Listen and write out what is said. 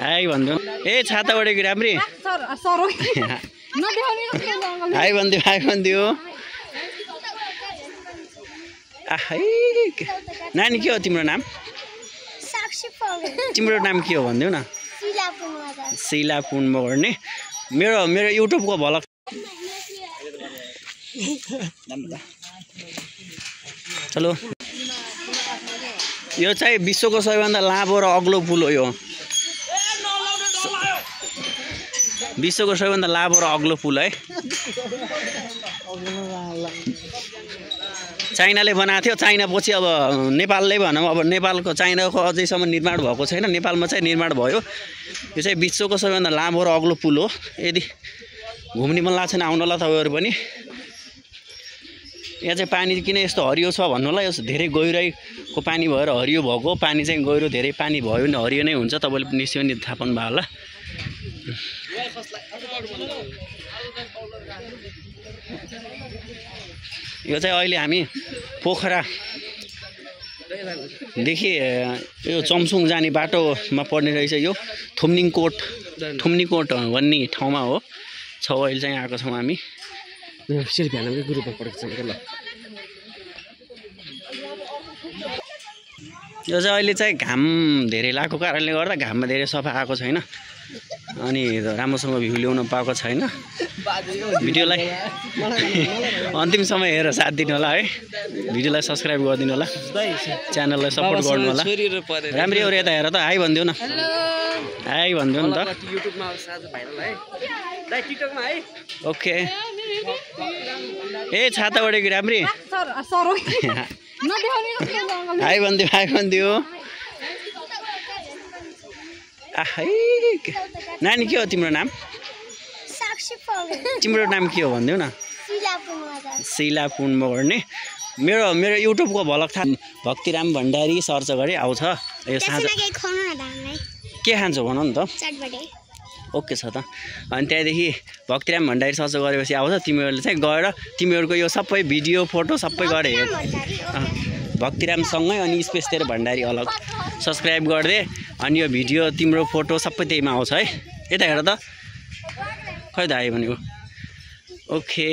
high भन्दियो ए छाता ओढेको राम्री high भन्दियो नानी के हो तिम्रो नाम तिम्रो नाम के हो भनिदेऊ न सिला पुनमा गर्ने मेरो युट्युबको भ्लग चलो यो चाहिँ विश्वको सबैभन्दा लामो र अग्लो पुल हो यो विश्वको सबैभन्दा लामो र अग्लो पुल है चाइनाले बनाएको थियो चाइना पछि अब नेपालले भनौँ अब नेपालको चाइनाको अझैसम्म निर्माण भएको छैन नेपालमा चाहिँ निर्माण भयो यो चाहिँ विश्वको सबैभन्दा लामो र अग्लो पुल हो यदि घुम्ने मन लाग्छ भने आउनु होला तपाईँहरू पनि यहाँ चाहिँ पानी किन यस्तो हरियो छ भन्नु होला यो धेरै गहिरोको पानी भएर हरियो भएको पानी चाहिँ गहिरो धेरै पानी भयो भने हरियो नै हुन्छ तपाईँले निश्चय नै थाहा पाउनु भयो होला यो चाहिँ अहिले हामी पोखरादेखि यो चम्सुङ जाने बाटोमा पर्ने रहेछ यो थुम्निङकोट भन्ने ठाउँमा हो अहिले चाहिँ आएको छौँ हामी सिर्फियानकै ग्रुपमा पढेको छौँ ल यो चाहिँ अहिले चाहिँ घाम धेरै लागेको कारणले गर्दा घाममा धेरै सफा आएको छैन अनि राम्रोसँग भ्यू ल्याउन पाएको छैन भिडियोलाई अन्तिमसम्म हेरेर साथ दिनु होला है भिडियोलाई सब्स्क्राइब गरिदिनु होला च्यानललाई सपोर्ट गर्नु होला राम्रै हो यता हेर त हाई भनिदेऊ न हाई भनिदेऊ नि त ओके ए छाता ओढेको राम्री हाई भनिदियो नानी के हो तिम्रो नाम तिम्रो नाम के हो भनिदेऊ न सिला पुनमा गर्ने मेरो युट्युबको भ्लग थाहा भक्तिराम भण्डारी सर्च गरे आउँछ यो साँझ के खान्छौ भन नि त ओके छ त अनि त्यहाँदेखि भक्तिराम भण्डारी सर्च गरेपछि आउँछ तिमीहरूले चाहिँ गएर तिमीहरूको यो सबै भिडियो फोटो सबै गएर हेर भक्तिरामसँगै अनि स्पेस तेरो भण्डारी अलग सब्स्क्राइब गरिदे अनि यो भिडियो तिम्रो फोटो सबै त्यहीमा आउँछ है यता हेर त खै त आयो भनेको ओके